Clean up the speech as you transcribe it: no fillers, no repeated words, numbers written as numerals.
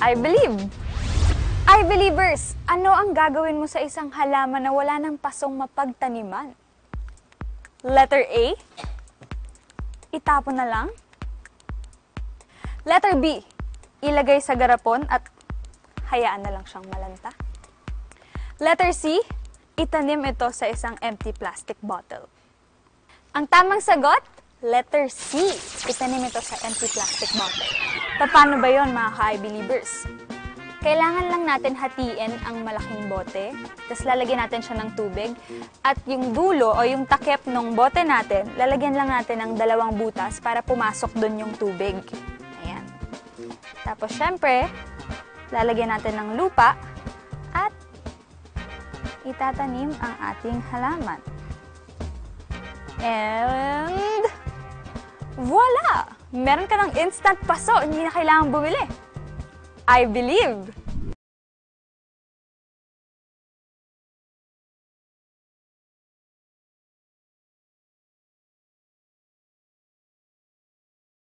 I believe. I believers, ano ang gagawin mo sa isang halaman na wala ng pasong mapagtaniman? Letter A, itapon na lang. Letter B, ilagay sa garapon at hayaan na lang siyang malanta. Letter C, itanim ito sa isang empty plastic bottle. Ang tamang sagot, letter C, itanim ito sa empty plastic bottle. Paano ba yon mga ka-I believers? Kailangan lang natin hatiin ang malaking bote, tapos lalagyan natin siya ng tubig, at yung dulo o yung takip ng bote natin, lalagyan lang natin ng 2 butas para pumasok dun yung tubig. Ayan. Tapos syempre, lalagyan natin ng lupa at itatanim ang ating halaman. And voila! Meron ka ng instant paso, hindi na kailangang bumili. I believe.